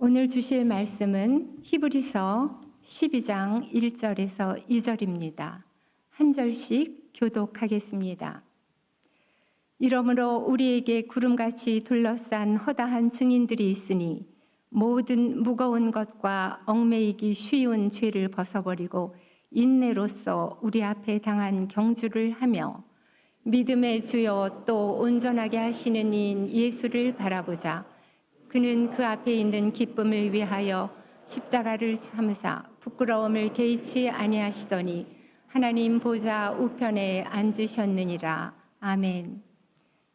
오늘 주실 말씀은 히브리서 12장 1절에서 2절입니다. 한 절씩 교독하겠습니다. 이러므로 우리에게 구름같이 둘러싼 허다한 증인들이 있으니 모든 무거운 것과 얽매이기 쉬운 죄를 벗어버리고 인내로써 우리 앞에 당한 경주를 하며 믿음의 주여 또 온전하게 하시는 이인 예수를 바라보자. 그는 그 앞에 있는 기쁨을 위하여 십자가를 참으사 부끄러움을 개의치 아니하시더니 하나님 보좌 우편에 앉으셨느니라. 아멘.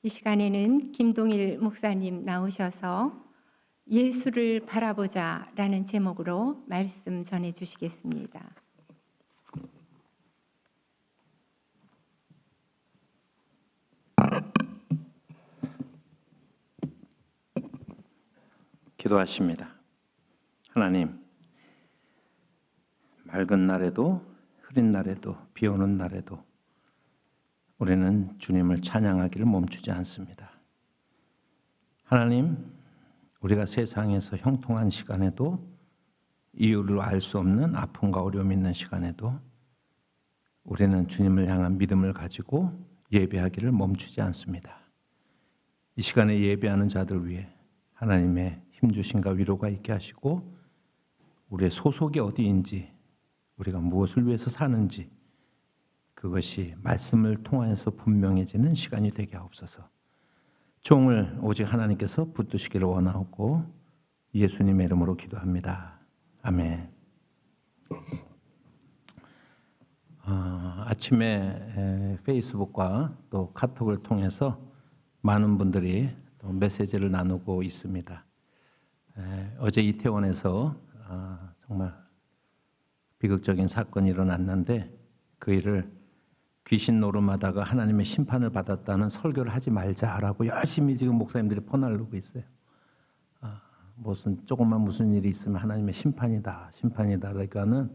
이 시간에는 김동일 목사님 나오셔서 예수를 바라보자 라는 제목으로 말씀 전해 주시겠습니다. 기도하십니다. 하나님, 맑은 날에도 흐린 날에도 비 오는 날에도 우리는 주님을 찬양하기를 멈추지 않습니다. 하나님, 우리가 세상에서 형통한 시간에도 이유를 알 수 없는 아픔과 어려움이 있는 시간에도 우리는 주님을 향한 믿음을 가지고 예배하기를 멈추지 않습니다. 이 시간에 예배하는 자들 위해 하나님의 힘주심과 위로가 있게 하시고 우리의 소속이 어디인지 우리가 무엇을 위해서 사는지 그것이 말씀을 통하여서 분명해지는 시간이 되게 하옵소서. 종을 오직 하나님께서 붙드시기를 원하옵고 예수님의 이름으로 기도합니다. 아멘. 아침에 페이스북과 또 카톡을 통해서 많은 분들이 또 메시지를 나누고 있습니다. 어제 이태원에서 정말 비극적인 사건이 일어났는데 그 일을 귀신 노름하다가 하나님의 심판을 받았다는 설교를 하지 말자라고 열심히 지금 목사님들이 퍼나르고 있어요. 무슨 일이 있으면 하나님의 심판이다. 그러니까는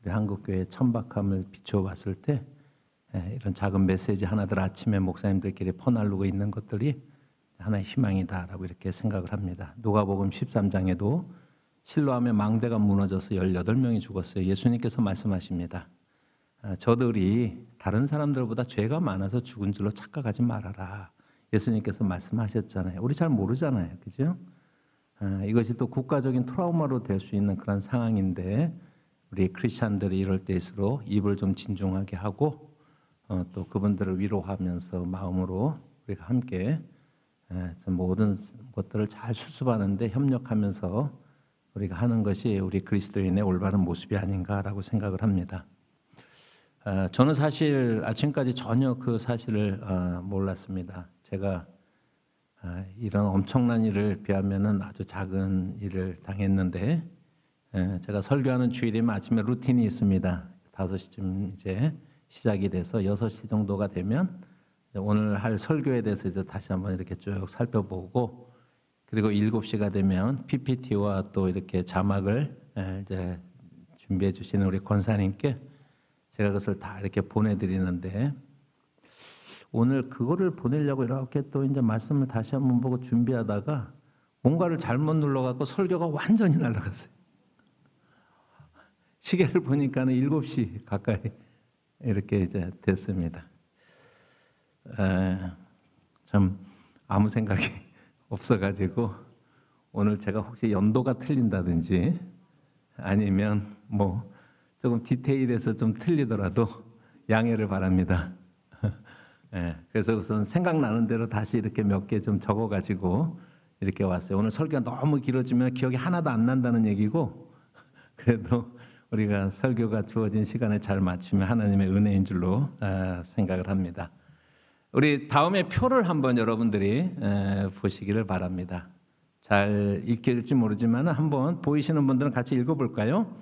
우리 한국교회의 천박함을 비춰봤을 때 이런 작은 메시지 하나들 아침에 목사님들끼리 퍼나르고 있는 것들이 하나의 희망이다라고 이렇게 생각을 합니다. 누가복음 13장에도 실로암의 망대가 무너져서 18명이 죽었어요. 예수님께서 말씀하십니다. 저들이 다른 사람들보다 죄가 많아서 죽은 줄로 착각하지 말아라. 예수님께서 말씀하셨잖아요. 우리 잘 모르잖아요. 그죠? 이것이 또 국가적인 트라우마로 될 수 있는 그런 상황인데 우리 크리스찬들이 이럴 때일수록 입을 좀 진중하게 하고 또 그분들을 위로하면서 마음으로 우리가 함께 모든 것들을 잘 수습하는데 협력하면서 우리가 하는 것이 우리 그리스도인의 올바른 모습이 아닌가라고 생각을 합니다. 저는 사실 아침까지 전혀 그 사실을 몰랐습니다. 제가 이런 엄청난 일을 비하면은 아주 작은 일을 당했는데 제가 설교하는 주일이면 아침에 루틴이 있습니다. 5시쯤 이제 시작이 돼서 6시 정도가 되면 오늘 할 설교에 대해서 이제 다시 한번 이렇게 쭉 살펴보고 그리고 7시가 되면 PPT와 또 이렇게 자막을 이제 준비해 주시는 우리 권사님께 제가 그것을 다 이렇게 보내드리는데 오늘 그거를 보내려고 이렇게 또 이제 말씀을 다시 한번 보고 준비하다가 뭔가를 잘못 눌러갖고 설교가 완전히 날아갔어요. 시계를 보니까는 7시 가까이 이렇게 이제 됐습니다. 참 아무 생각이 없어가지고 오늘 제가 혹시 연도가 틀린다든지 아니면 뭐 조금 디테일에서 좀 틀리더라도 양해를 바랍니다. 그래서 우선 생각나는 대로 다시 이렇게 몇 개 좀 적어가지고 이렇게 왔어요. 오늘 설교가 너무 길어지면 기억이 하나도 안 난다는 얘기고 그래도 우리가 설교가 주어진 시간에 잘 맞추면 하나님의 은혜인 줄로 생각을 합니다. 우리 다음에 표를 한번 여러분들이 보시기를 바랍니다. 잘 읽힐지 모르지만 한번 보이시는 분들은 같이 읽어볼까요?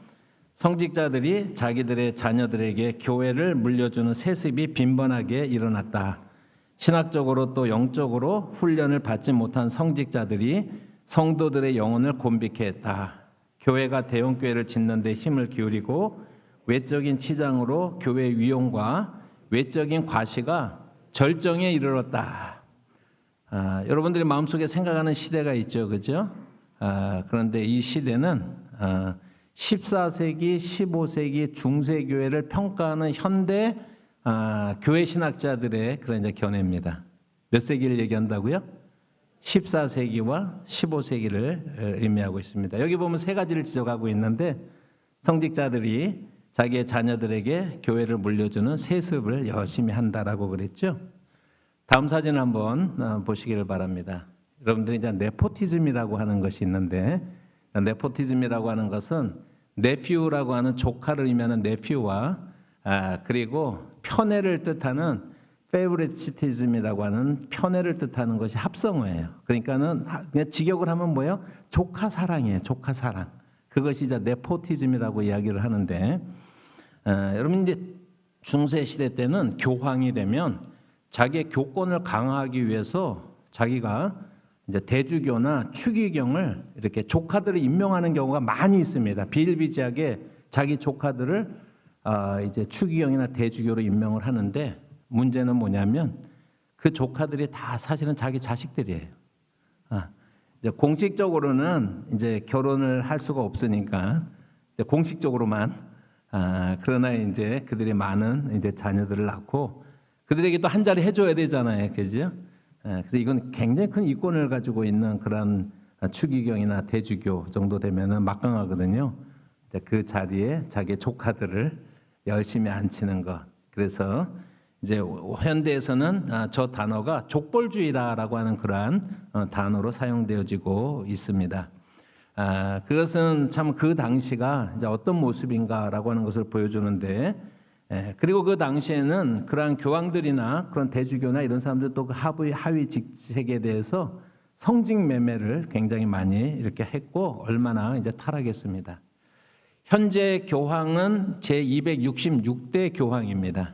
성직자들이 자기들의 자녀들에게 교회를 물려주는 세습이 빈번하게 일어났다. 신학적으로 또 영적으로 훈련을 받지 못한 성직자들이 성도들의 영혼을 곤비케 했다. 교회가 대형교회를 짓는 데 힘을 기울이고 외적인 치장으로 교회의 위용과 외적인 과시가 절정에 이르렀다. 여러분들이 마음속에 생각하는 시대가 있죠, 그죠? 그런데 이 시대는 14세기, 15세기 중세교회를 평가하는 현대 교회 신학자들의 그런 이제 견해입니다. 몇 세기를 얘기한다고요? 14세기와 15세기를 의미하고 있습니다. 여기 보면 세 가지를 지적하고 있는데 성직자들이 자기의 자녀들에게 교회를 물려주는 세습을 열심히 한다라고 그랬죠. 다음 사진 한번 보시기를 바랍니다. 여러분들이 이제 네포티즘이라고 하는 것이 있는데 네포티즘이라고 하는 것은 네퓨라고 하는 조카를 의미하는 네퓨와 그리고 편애를 뜻하는 페이브리티즘이라고 하는 편애를 뜻하는 것이 합성어예요. 그러니까는 그냥 직역을 하면 뭐예요? 조카 사랑이에요. 조카 사랑. 그것이 이제 네포티즘이라고 이야기를 하는데 여러분 이제 중세 시대 때는 교황이 되면 자기의 교권을 강화하기 위해서 자기가 이제 대주교나 추기경을 이렇게 조카들을 임명하는 경우가 많이 있습니다. 비일비재하게 자기 조카들을 이제 추기경이나 대주교로 임명을 하는데 문제는 뭐냐면 그 조카들이 다 사실은 자기 자식들이에요. 이제 공식적으로는 이제 결혼을 할 수가 없으니까 이제 공식적으로만 그러나 이제 그들이 많은 이제 자녀들을 낳고 그들에게 또 한 자리 해줘야 되잖아요, 그죠? 그래서 이건 굉장히 큰 이권을 가지고 있는 그런 추기경이나 대주교 정도 되면은 막강하거든요. 그 자리에 자기 조카들을 열심히 앉히는 것. 그래서 이제 현대에서는 저 단어가 족벌주의라고 하는 그러한 단어로 사용되어지고 있습니다. 그것은 참 그 당시가 이제 어떤 모습인가라고 하는 것을 보여주는데, 그리고 그 당시에는 그러한 교황들이나 그런 대주교나 이런 사람들 또 그 하위 직책에 대해서 성직 매매를 굉장히 많이 이렇게 했고 얼마나 이제 타락했습니다. 현재 교황은 제 266대 교황입니다.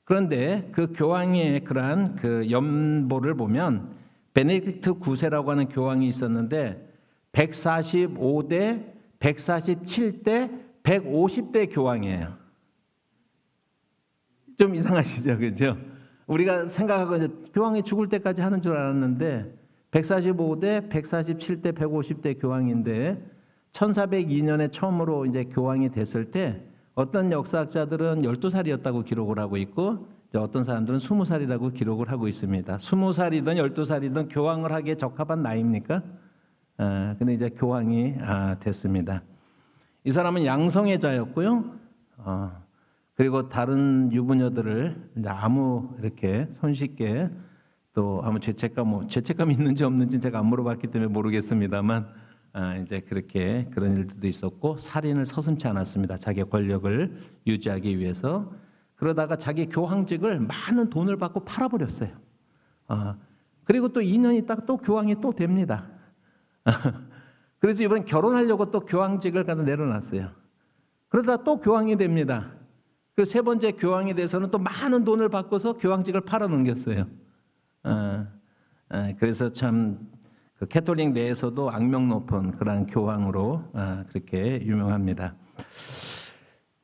그런데 그 교황의 그러한 그 연보를 보면 베네딕트 9세라고 하는 교황이 있었는데 145대, 147대, 150대 교황이에요. 좀 이상하시죠, 그죠? 우리가 생각하고 이제 교황이 죽을 때까지 하는 줄 알았는데 145대, 147대, 150대 교황인데 1402년에 처음으로 이제 교황이 됐을 때 어떤 역사학자들은 12살이었다고 기록을 하고 있고 어떤 사람들은 20살이라고 기록을 하고 있습니다. 20살이든 12살이든 교황을 하기에 적합한 나이입니까? 근데 이제 교황이 됐습니다. 이 사람은 양성애자였고요. 그리고 다른 유부녀들을 이제 아무 이렇게 손쉽게 또 아무 죄책감이 있는지 없는지 제가 안 물어봤기 때문에 모르겠습니다만 이제 그렇게 그런 일들도 있었고 살인을 서슴지 않았습니다. 자기의 권력을 유지하기 위해서. 그러다가 자기 교황직을 많은 돈을 받고 팔아버렸어요. 그리고 또 2년 있다가 또 교황이 또 됩니다. 그래서 이번엔 결혼하려고 또 교황직을 갖다 내려놨어요. 그러다 또 교황이 됩니다. 그 세 번째 교황이 돼서는 또 많은 돈을 받고서 교황직을 팔아넘겼어요. 그래서 참 그 캐톨릭 내에서도 악명 높은 그러한 교황으로 그렇게 유명합니다.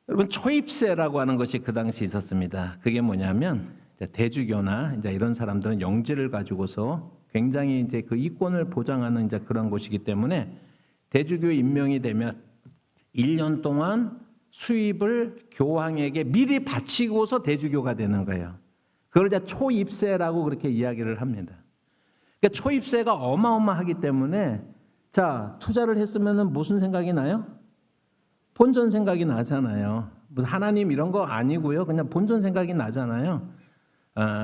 여러분 초입세라고 하는 것이 그 당시 있었습니다. 그게 뭐냐면 대주교나 이제 이런 사람들은 영지를 가지고서 굉장히 이제 그 이권을 보장하는 이제 그런 곳이기 때문에 대주교 임명이 되면 1년 동안 수입을 교황에게 미리 바치고서 대주교가 되는 거예요. 그걸 이제 초입세라고 그렇게 이야기를 합니다. 그러니까 초입세가 어마어마하기 때문에 자 투자를 했으면은 무슨 생각이 나요? 본전 생각이 나잖아요. 무슨 하나님 이런 거 아니고요. 그냥 본전 생각이 나잖아요.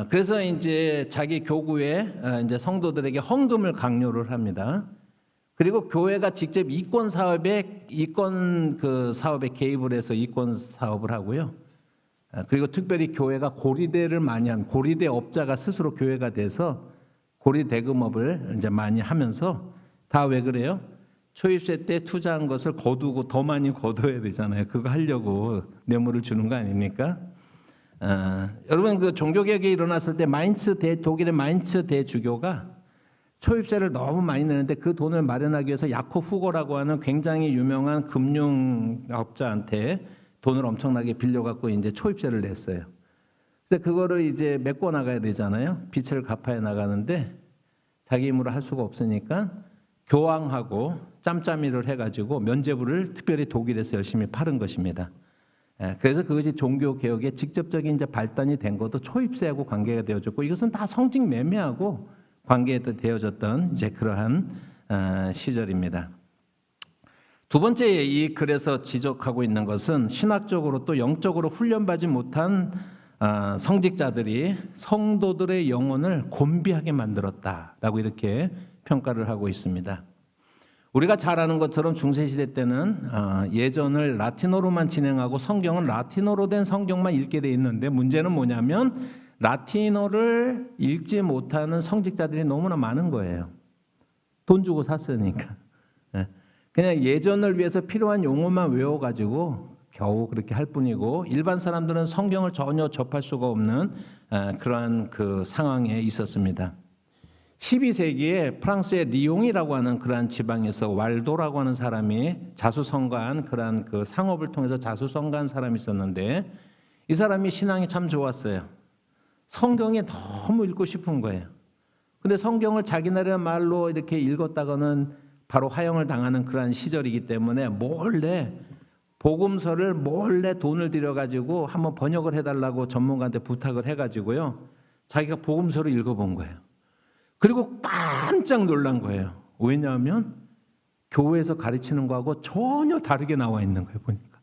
그래서 이제 자기 교구에 이제 성도들에게 헌금을 강요를 합니다. 그리고 교회가 직접 이권 사업에 개입을 해서 이권 사업을 하고요. 그리고 특별히 교회가 고리대를 많이 한 고리대 업자가 스스로 교회가 돼서 고리 대금업을 이제 많이 하면서 다 왜 그래요? 초입세 때 투자한 것을 거두고 더 많이 거둬야 되잖아요. 그거 하려고 뇌물을 주는 거 아닙니까? 여러분 그 종교개혁이 일어났을 때 독일의 마인츠 대주교가 초입세를 너무 많이 내는데 그 돈을 마련하기 위해서 야콥 후고라고 하는 굉장히 유명한 금융업자한테 돈을 엄청나게 빌려갖고 이제 초입세를 냈어요. 그래서 그거를 이제 메꿔 나가야 되잖아요. 빚을 갚아야 나가는데 자기 힘으로 할 수가 없으니까 교황하고 짬짬이를 해가지고 면죄부를 특별히 독일에서 열심히 팔은 것입니다. 그래서 그것이 종교 개혁의 직접적인 이제 발단이 된 것도 초입세하고 관계가 되어졌고, 이것은 다 성직 매매하고 관계되어졌던 이제 그러한 시절입니다. 두 번째 이 글에서 지적하고 있는 것은 신학적으로 또 영적으로 훈련받지 못한 성직자들이 성도들의 영혼을 곤비하게 만들었다라고 이렇게 평가를 하고 있습니다. 우리가 잘 아는 것처럼 중세시대 때는 예전을 라틴어로만 진행하고 성경은 라틴어로 된 성경만 읽게 돼 있는데, 문제는 뭐냐면 라틴어를 읽지 못하는 성직자들이 너무나 많은 거예요. 돈 주고 샀으니까. 그냥 예전을 위해서 필요한 용어만 외워가지고 겨우 그렇게 할 뿐이고, 일반 사람들은 성경을 전혀 접할 수가 없는 그러한 그 상황에 있었습니다. 12세기에 프랑스의 리옹이라고 하는 그러한 지방에서 왈도라고 하는 사람이 자수성가한 그러한 그 상업을 통해서 자수성가한 사람이 있었는데, 이 사람이 신앙이 참 좋았어요. 성경이 너무 읽고 싶은 거예요. 근데 성경을 자기 나라 말로 이렇게 읽었다가는 바로 화형을 당하는 그러한 시절이기 때문에 몰래 복음서를 몰래 돈을 들여가지고 한번 번역을 해달라고 전문가한테 부탁을 해가지고요, 자기가 복음서를 읽어본 거예요. 그리고 깜짝 놀란 거예요. 왜냐하면 교회에서 가르치는 거하고 전혀 다르게 나와 있는 거예요. 보니까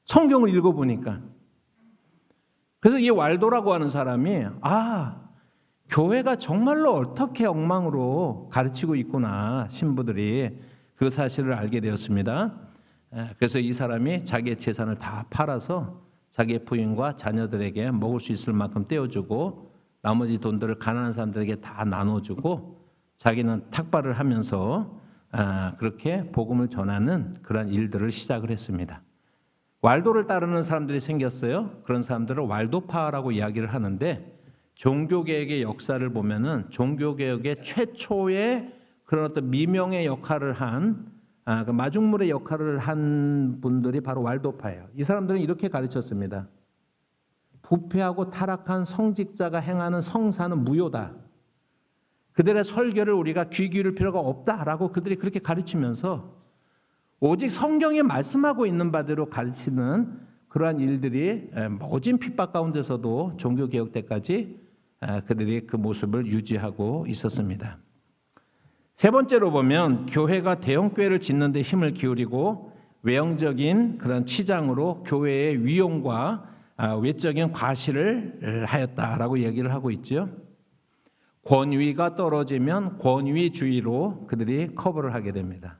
성경을 읽어보니까. 그래서 이 왈도라고 하는 사람이 교회가 정말로 어떻게 엉망으로 가르치고 있구나, 신부들이, 그 사실을 알게 되었습니다. 그래서 이 사람이 자기의 재산을 다 팔아서 자기의 부인과 자녀들에게 먹을 수 있을 만큼 떼어주고, 나머지 돈들을 가난한 사람들에게 다 나눠주고, 자기는 탁발을 하면서 그렇게 복음을 전하는 그런 일들을 시작을 했습니다. 왈도를 따르는 사람들이 생겼어요. 그런 사람들을 왈도파라고 이야기를 하는데, 종교개혁의 역사를 보면은 종교개혁의 최초의 그런 어떤 미명의 역할을 한 그 마중물의 역할을 한 분들이 바로 왈도파예요. 이 사람들은 이렇게 가르쳤습니다. 부패하고 타락한 성직자가 행하는 성사는 무효다. 그들의 설교를 우리가 귀 기울일 필요가 없다라고 그들이 그렇게 가르치면서, 오직 성경이 말씀하고 있는 바대로 가르치는 그러한 일들이 모진 핍박 가운데서도 종교개혁 때까지 그들이 그 모습을 유지하고 있었습니다. 세 번째로 보면 교회가 대형교회를 짓는 데 힘을 기울이고 외형적인 그런 치장으로 교회의 위용과 외적인 과시를 하였다라고 얘기를 하고 있죠. 권위가 떨어지면 권위주의로 그들이 커버를 하게 됩니다.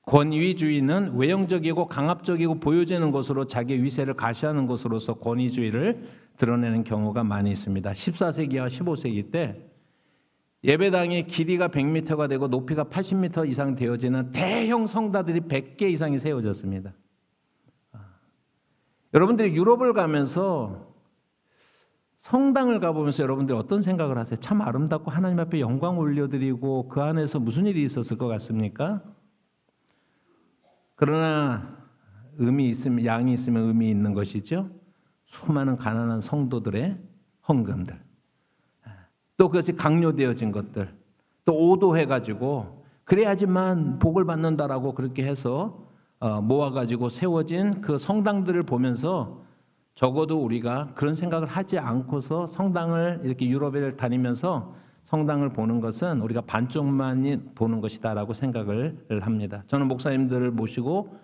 권위주의는 외형적이고 강압적이고 보여지는 것으로 자기 위세를 가시하는 것으로서 권위주의를 드러내는 경우가 많이 있습니다. 14세기와 15세기 때 예배당이 길이가 100m가 되고 높이가 80m 이상 되어지는 대형 성당들이 100개 이상이 세워졌습니다. 여러분들이 유럽을 가면서 성당을 가보면서 여러분들이 어떤 생각을 하세요? 참 아름답고 하나님 앞에 영광 올려드리고 그 안에서 무슨 일이 있었을 것 같습니까? 그러나 양이 있으면 의미 있는 것이죠. 수많은 가난한 성도들의 헌금들, 또 그것이 강요되어진 것들, 또 오도해가지고 그래야지만 복을 받는다라고 그렇게 해서 모아가지고 세워진 그 성당들을 보면서, 적어도 우리가 그런 생각을 하지 않고서 성당을 이렇게 유럽을 다니면서 성당을 보는 것은 우리가 반쪽만 보는 것이다라고 생각을 합니다. 저는 목사님들을 모시고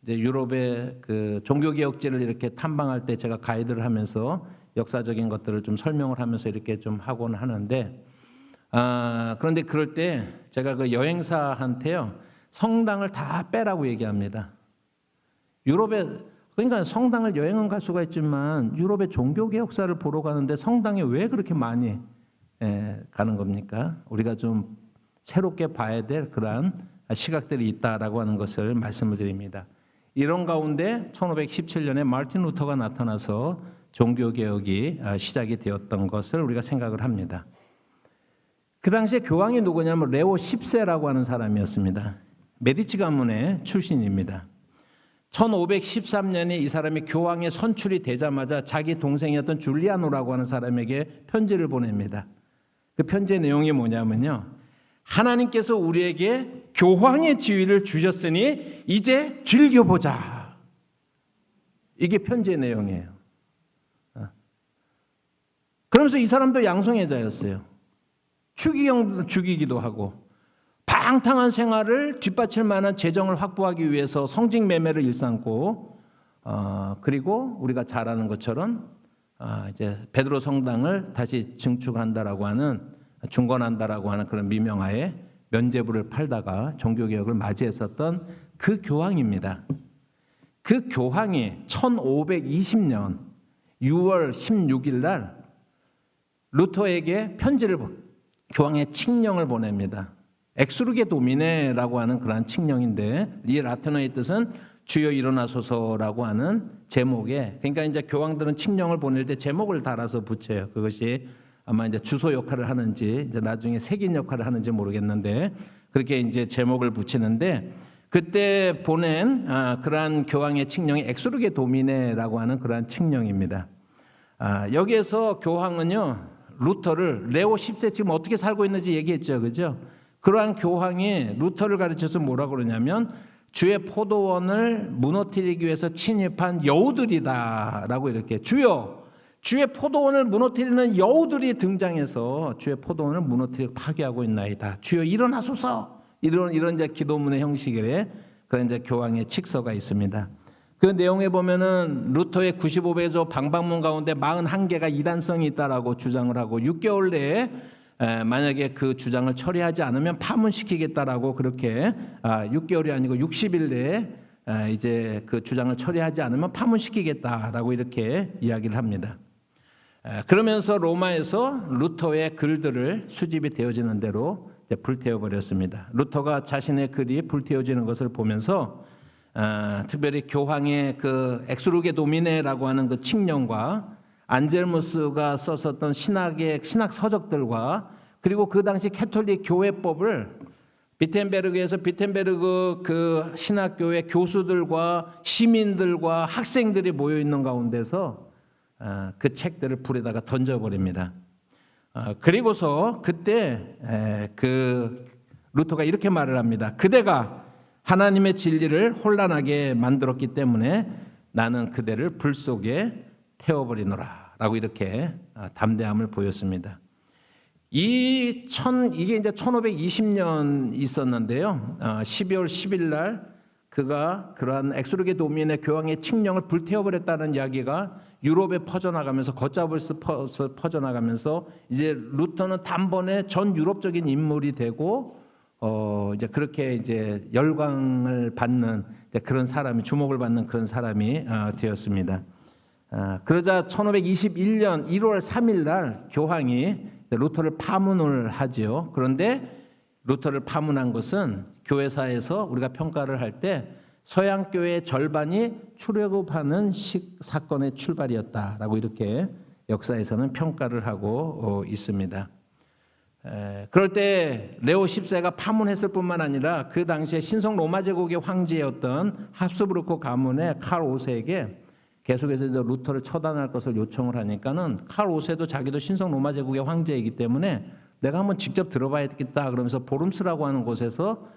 이제 유럽의 그 종교개혁지를 이렇게 탐방할 때 제가 가이드를 하면서 역사적인 것들을 좀 설명을 하면서 이렇게 좀 하곤 하는데, 그런데 그럴 때 제가 그 여행사한테요, 성당을 다 빼라고 얘기합니다. 그러니까 성당을 여행은 갈 수가 있지만 유럽의 종교개혁사를 보러 가는데 성당에 왜 그렇게 많이 가는 겁니까? 우리가 좀 새롭게 봐야 될 그러한 시각들이 있다라고 하는 것을 말씀을 드립니다. 이런 가운데 1517년에 마르틴 루터가 나타나서 종교개혁이 시작이 되었던 것을 우리가 생각을 합니다. 그 당시에 교황이 누구냐면 레오 10세라고 하는 사람이었습니다. 메디치 가문의 출신입니다. 1513년에 이 사람이 교황에 선출이 되자마자 자기 동생이었던 줄리아노라고 하는 사람에게 편지를 보냅니다. 그 편지의 내용이 뭐냐면요, 하나님께서 우리에게 교황의 지위를 주셨으니 이제 즐겨보자. 이게 편지의 내용이에요. 그러면서 이 사람도 양성애자였어요. 추기경도 죽이기도 하고 방탕한 생활을 뒷받칠 만한 재정을 확보하기 위해서 성직 매매를 일삼고 그리고 우리가 잘 아는 것처럼 이제 베드로 성당을 다시 증축한다라고 하는 중건한다라고 하는 그런 미명하에 면죄부를 팔다가 종교개혁을 맞이했었던 그 교황입니다. 그 교황이 1520년 6월 16일 날 루터에게 편지를 교황의 칙령을 보냅니다. 엑스루게 도미네라고 하는 그러한 칙령인데 이 라틴어의 뜻은 주여 일어나소서라고 하는 제목에, 그러니까 이제 교황들은 칙령을 보낼 때 제목을 달아서 붙여요. 그것이 아마 이제 주소 역할을 하는지 이제 나중에 색인 역할을 하는지 모르겠는데 그렇게 이제 제목을 붙이는데 그때 보낸 그러한 교황의 칙령이 엑스루게 도미네라고 하는 그러한 칙령입니다. 여기에서 교황은요 루터를 레오 10세 지금 어떻게 살고 있는지 얘기했죠, 그죠? 그러한 교황이 루터를 가르쳐서 뭐라고 그러냐면 주의 포도원을 무너뜨리기 위해서 침입한 여우들이다라고 이렇게 주의 포도원을 무너뜨리는 여우들이 등장해서 주의 포도원을 무너뜨리고 파괴하고 있나이다. 주여 일어나소서. 이런 이제 기도문의 형식의 그런 이제 교황의 칙서가 있습니다. 그 내용에 보면은 루터의 95배조 방방문 가운데 41개가 이단성이 있다라고 주장을 하고 6개월 내에 만약에 그 주장을 처리하지 않으면 파문시키겠다라고 그렇게 6개월이 아니고 60일 내에 이제 그 주장을 처리하지 않으면 파문시키겠다라고 이렇게 이야기를 합니다. 그러면서 로마에서 루터의 글들을 수집이 되어지는 대로 불태워 버렸습니다. 루터가 자신의 글이 불태워지는 것을 보면서 특별히 교황의 그 엑스루게 도미네라고 하는 그 칙령과 안젤무스가 썼었던 신학 서적들과 그리고 그 당시 캐톨릭 교회법을 비텐베르그에서 비텐베르그 그 신학교회 교수들과 시민들과 학생들이 모여 있는 가운데서 그 책들을 불에다가 던져버립니다. 그리고서 그때 그 루터가 이렇게 말을 합니다. 그대가 하나님의 진리를 혼란하게 만들었기 때문에 나는 그대를 불 속에 태워버리노라 라고 이렇게 담대함을 보였습니다. 이게 이제 1520년 있었는데요. 12월 10일 날 그가 그러한 엑스루게 도미네 교황의 칙령을 불태워버렸다는 이야기가 유럽에 퍼져나가면서 걷잡을 수 퍼져나가면서 이제 루터는 단번에 전 유럽적인 인물이 되고 이제 그렇게 이제 열광을 받는 그런 사람이 주목을 받는 그런 사람이 되었습니다. 그러자 1521년 1월 3일 날 교황이 루터를 파문을 하지요. 그런데 루터를 파문한 것은 교회사에서 우리가 평가를 할 때 서양 교회의 절반이 출애굽하는 사건의 출발이었다라고 이렇게 역사에서는 평가를 하고 있습니다. 그럴 때 레오 10세가 파문했을 뿐만 아니라 그 당시에 신성 로마 제국의 황제였던 합스부르크 가문의 칼 5세에게 계속해서 이제 루터를 처단할 것을 요청을 하니까는 칼 5세도 자기도 신성 로마 제국의 황제이기 때문에 내가 한번 직접 들어봐야겠다 그러면서 보름스라고 하는 곳에서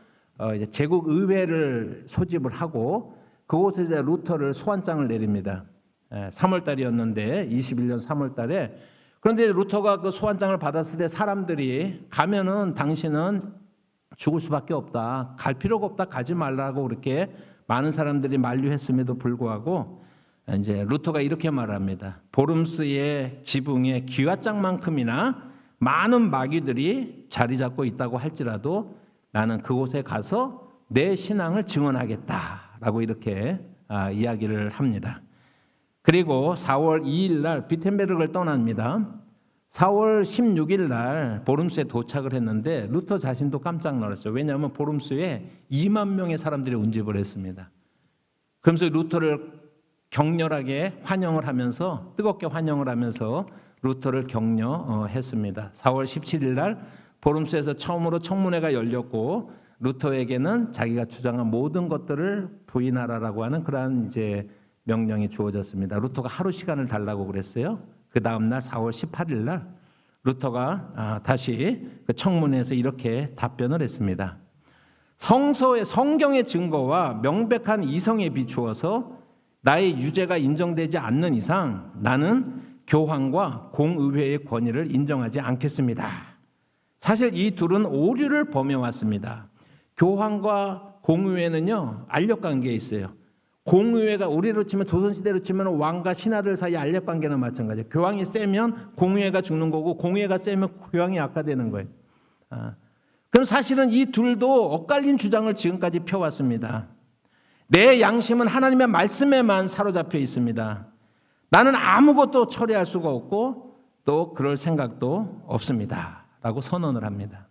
이제 제국 의회를 소집을 하고 그곳에 이제 루터를 소환장을 내립니다. 3월 달이었는데 21년 3월 달에 그런데 루터가 그 소환장을 받았을 때 사람들이 가면은 당신은 죽을 수밖에 없다. 갈 필요가 없다. 가지 말라고 그렇게 많은 사람들이 만류했음에도 불구하고 이제 루터가 이렇게 말합니다. 보름스의 지붕에 기와장만큼이나 많은 마귀들이 자리 잡고 있다고 할지라도 나는 그곳에 가서 내 신앙을 증언하겠다라고 이렇게 이야기를 합니다. 그리고 4월 2일 날 비텐베르그를 떠납니다. 4월 16일 날 보름스에 도착을 했는데 루터 자신도 깜짝 놀랐어요. 왜냐하면 보름스에 2만 명의 사람들이 운집을 했습니다. 그러면서 루터를 격렬하게 환영을 하면서 뜨겁게 환영을 하면서 루터를 격려했습니다. 4월 17일 날 보름스에서 처음으로 청문회가 열렸고 루터에게는 자기가 주장한 모든 것들을 부인하라라고 하는 그러한 이제 명령이 주어졌습니다. 루터가 하루 시간을 달라고 그랬어요. 그 다음 날 4월 18일 날 루터가 다시 그 청문회에서 이렇게 답변을 했습니다. 성경의 증거와 명백한 이성에 비추어서 나의 유죄가 인정되지 않는 이상 나는 교황과 공의회의 권위를 인정하지 않겠습니다. 사실 이 둘은 오류를 범해왔습니다. 교황과 공의회는요, 알력관계에 있어요. 공의회가 우리로 치면 조선시대로 치면 왕과 신하들 사이 알력관계나 마찬가지예요. 교황이 세면 공의회가 죽는 거고 공의회가 세면 교황이 악화되는 거예요. 그럼 사실은 이 둘도 엇갈린 주장을 지금까지 펴왔습니다. 내 양심은 하나님의 말씀에만 사로잡혀 있습니다. 나는 아무것도 처리할 수가 없고 또 그럴 생각도 없습니다. 라고 선언을 합니다.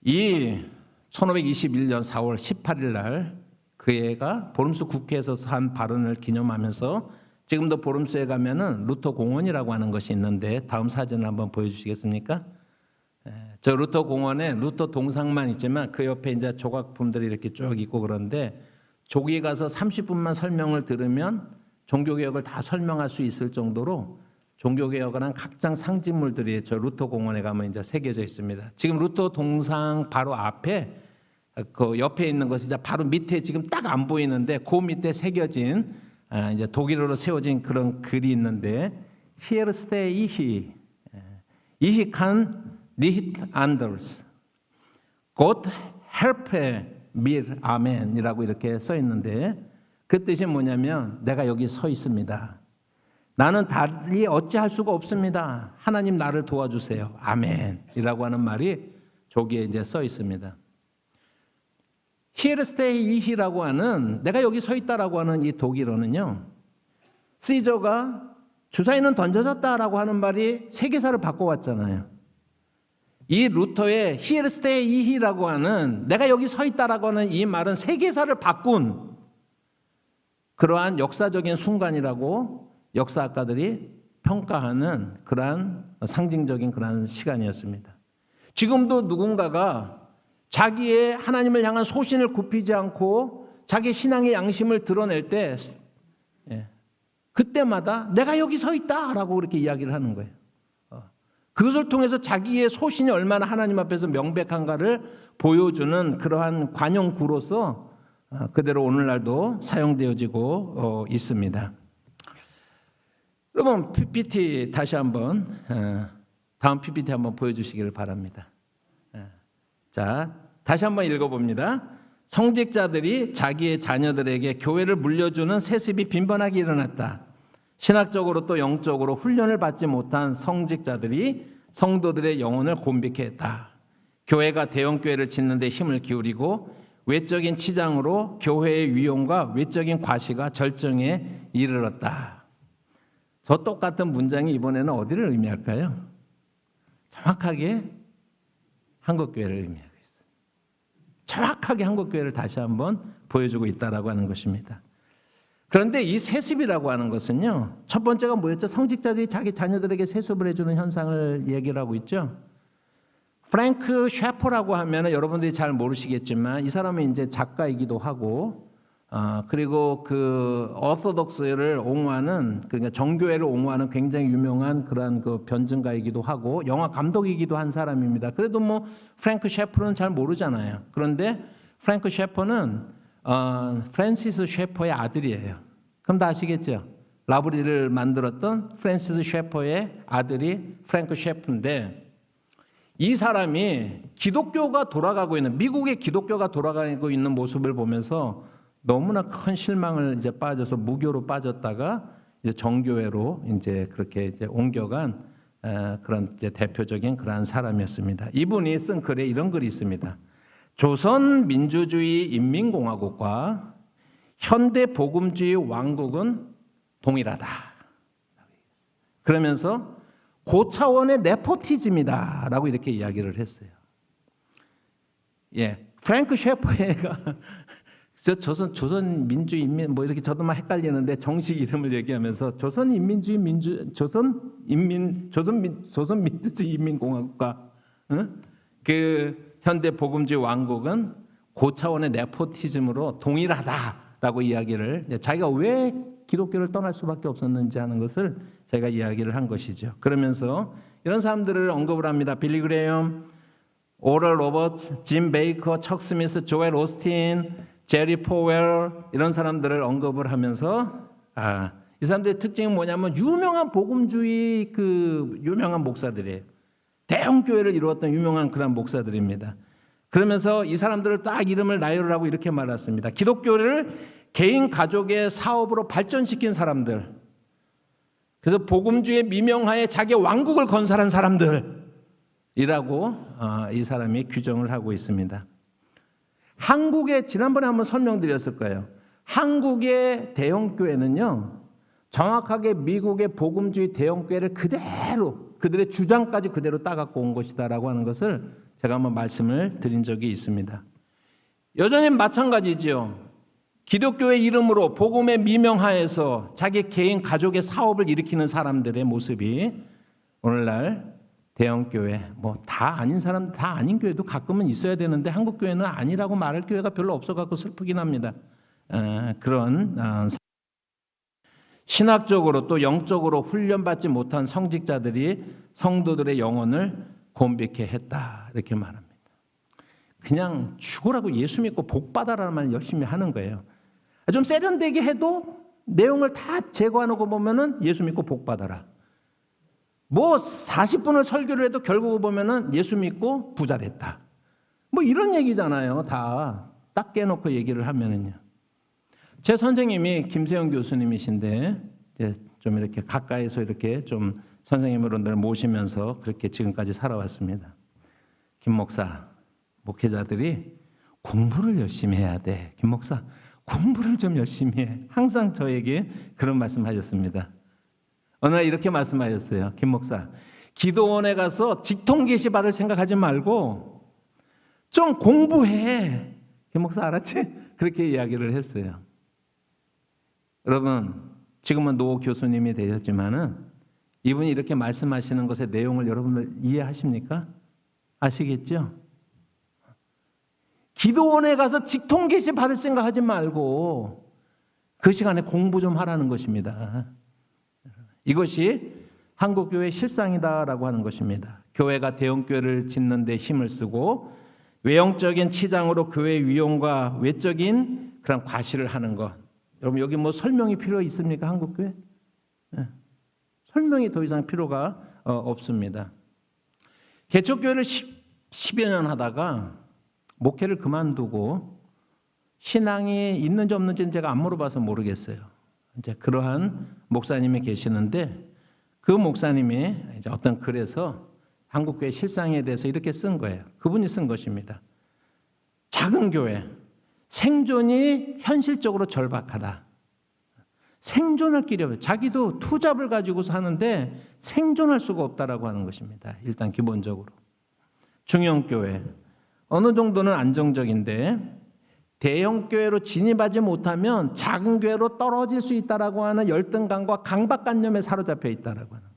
이 1521년 4월 18일 날 그애가 보름수 국회에서 한 발언을 기념하면서 지금도 보름수에 가면은 루터 공원이라고 하는 것이 있는데 다음 사진을 한번 보여주시겠습니까? 저 루터 공원에 루터 동상만 있지만 그 옆에 이제 조각품들이 이렇게 쭉 있고 그런데 저기 가서 30분만 설명을 들으면 종교개혁을 다 설명할 수 있을 정도로 종교개혁을 한 각장 상징물들이 저 루터 공원에 가면 이제 새겨져 있습니다. 지금 루터 동상 바로 앞에 그 옆에 있는 것이 이제 바로 밑에 지금 딱 안 보이는데 그 밑에 새겨진 이제 독일어로 세워진 그런 글이 있는데 Hier stehe ich kann nicht anders. Gott helfe mir, 아멘이라고 이렇게 써 있는데 그 뜻이 뭐냐면 내가 여기 서 있습니다. 나는 달리 어찌할 수가 없습니다. 하나님 나를 도와주세요. 아멘이라고 하는 말이 저기에 이제 써 있습니다. Here stay i라고 하는 내가 여기 서 있다라고 하는 이 독일어는요. 시저가 주사위는 던져졌다라고 하는 말이 세계사를 바꿔왔잖아요. 이 루터의 Here stay i라고 하는 내가 여기 서 있다라고 하는 이 말은 세계사를 바꾼 그러한 역사적인 순간이라고 역사학가들이 평가하는 그러한 상징적인 그러한 시간이었습니다. 지금도 누군가가 자기의 하나님을 향한 소신을 굽히지 않고 자기 신앙의 양심을 드러낼 때 그때마다 내가 여기 서 있다라고 그렇게 이야기를 하는 거예요. 그것을 통해서 자기의 소신이 얼마나 하나님 앞에서 명백한가를 보여주는 그러한 관용구로서 그대로 오늘날도 사용되어지고 있습니다. 여러분 PPT 다시 한번 다음 PPT 한번 보여주시기를 바랍니다. 자, 다시 한번 읽어봅니다. 성직자들이 자기의 자녀들에게 교회를 물려주는 세습이 빈번하게 일어났다. 신학적으로 또 영적으로 훈련을 받지 못한 성직자들이 성도들의 영혼을 곤비케 했다. 교회가 대형교회를 짓는 데 힘을 기울이고 외적인 치장으로 교회의 위용과 외적인 과시가 절정에 이르렀다. 저 똑같은 문장이 이번에는 어디를 의미할까요? 정확하게 한국교회를 의미하고 있어요. 정확하게 한국교회를 다시 한번 보여주고 있다라고 하는 것입니다. 그런데 이 세습이라고 하는 것은요. 첫 번째가 뭐였죠? 성직자들이 자기 자녀들에게 세습을 해주는 현상을 얘기를 하고 있죠. 프랭크 셰퍼라고 하면 여러분들이 잘 모르시겠지만 이 사람은 이제 작가이기도 하고 그리고 그 오소독스를 옹호하는 그러니까 정교회를 옹호하는 굉장히 유명한 그러한 그 변증가이기도 하고 영화 감독이기도 한 사람입니다. 그래도 뭐 프랭크 셰퍼는 잘 모르잖아요. 그런데 프랭크 셰퍼는 프랜시스 셰퍼의 아들이에요. 그럼 다 아시겠죠? 라브리를 만들었던 프랜시스 셰퍼의 아들이 프랭크 셰퍼인데 이 사람이 기독교가 돌아가고 있는 미국의 기독교가 돌아가고 있는 모습을 보면서 너무나 큰 실망을 이제 빠져서 무교로 빠졌다가 이제 정교회로 이제 그렇게 이제 옮겨간 그런 이제 대표적인 그러한 사람이었습니다. 이분이 쓴 글에 이런 글이 있습니다. 조선 민주주의 인민공화국과 현대 복음주의 왕국은 동일하다. 그러면서 고차원의 네포티즘이다라고 이렇게 이야기를 했어요. 예, 프랭크 셰퍼가 조선 민주인민 뭐 이렇게 저도 막 헷갈리는데 정식 이름을 얘기하면서 조선 민주주의 인민공화국과 그 현대 복음주의 왕국은 고차원의 네포티즘으로 동일하다라고 이야기를 자기가 왜 기독교를 떠날 수밖에 없었는지 하는 것을 제가 이야기를 한 것이죠. 그러면서 이런 사람들을 언급을 합니다. 빌리 그레엄, 오럴 로버트, 짐 베이커, 척 스미스, 조엘 오스틴, 제리 포웰 이런 사람들을 언급을 하면서 이 사람들의 특징은 뭐냐면 유명한 복음주의 유명한 목사들이에요. 대형 교회를 이루었던 유명한 그런 목사들입니다. 그러면서 이 사람들을 딱 이름을 나열을 하고 이렇게 말했습니다. 기독교를 개인 가족의 사업으로 발전시킨 사람들, 그래서 복음주의 미명하에 자기 왕국을 건설한 사람들이라고 이 사람이 규정을 하고 있습니다. 한국에 지난번에 한번 설명드렸을 거예요. 한국의 대형교회는요, 정확하게 미국의 복음주의 대형교회를 그대로 그들의 주장까지 그대로 따갖고 온 것이다라고 하는 것을 제가 한번 말씀을 드린 적이 있습니다. 여전히 마찬가지죠. 기독교의 이름으로 복음의 미명하에서 자기 개인 가족의 사업을 일으키는 사람들의 모습이 오늘날 대형교회, 다 아닌 사람, 다 아닌 교회도 가끔은 있어야 되는데 한국 교회는 아니라고 말할 교회가 별로 없어갖고 슬프긴 합니다. 그런 신학적으로 또 영적으로 훈련받지 못한 성직자들이 성도들의 영혼을 곤비케 했다 이렇게 말합니다. 그냥 죽으라고 예수 믿고 복 받아라는 말 열심히 하는 거예요. 좀 세련되게 해도 내용을 다 제거하는 거 보면은 예수 믿고 복 받아라. 40분을 설교를 해도 결국 보면은 예수 믿고 부자 됐다. 이런 얘기잖아요. 다 딱 깨놓고 얘기를 하면은요. 제 선생님이 김세영 교수님이신데 이제 좀 이렇게 가까이서 이렇게 좀 선생님으로 늘 모시면서 그렇게 지금까지 살아왔습니다. 김 목사, 목회자들이 공부를 열심히 해야 돼. 김 목사, 공부를 좀 열심히 해. 항상 저에게 그런 말씀하셨습니다. 어느 날 이렇게 말씀하셨어요. 김 목사, 기도원에 가서 직통 계시 받을 생각하지 말고 좀 공부해. 김 목사 알았지? 그렇게 이야기를 했어요. 여러분, 지금은 노 교수님이 되셨지만은 이분이 이렇게 말씀하시는 것의 내용을 여러분들 이해하십니까? 아시겠죠? 기도원에 가서 직통 계시 받을 생각하지 말고 그 시간에 공부 좀 하라는 것입니다. 이것이 한국교회의 실상이다라고 하는 것입니다. 교회가 대형교회를 짓는 데 힘을 쓰고 외형적인 치장으로 교회의 위용과 외적인 그런 과시를 하는 것. 여러분 여기 설명이 필요 있습니까? 한국교회? 네. 설명이 더 이상 필요가 없습니다. 개척교회를 10여 년 하다가 목회를 그만두고 신앙이 있는지 없는지는 제가 안 물어봐서 모르겠어요. 이제 그러한 목사님이 계시는데 그 목사님이 이제 어떤 글에서 한국교회 실상에 대해서 이렇게 쓴 거예요. 그분이 쓴 것입니다. 작은 교회, 생존이 현실적으로 절박하다. 생존할 길이 없어요. 자기도 투잡을 가지고 사는데 생존할 수가 없다라고 하는 것입니다. 일단 기본적으로. 중형교회, 어느 정도는 안정적인데 대형교회로 진입하지 못하면 작은 교회로 떨어질 수 있다라고 하는 열등감과 강박관념에 사로잡혀 있다라고 하는 거예요.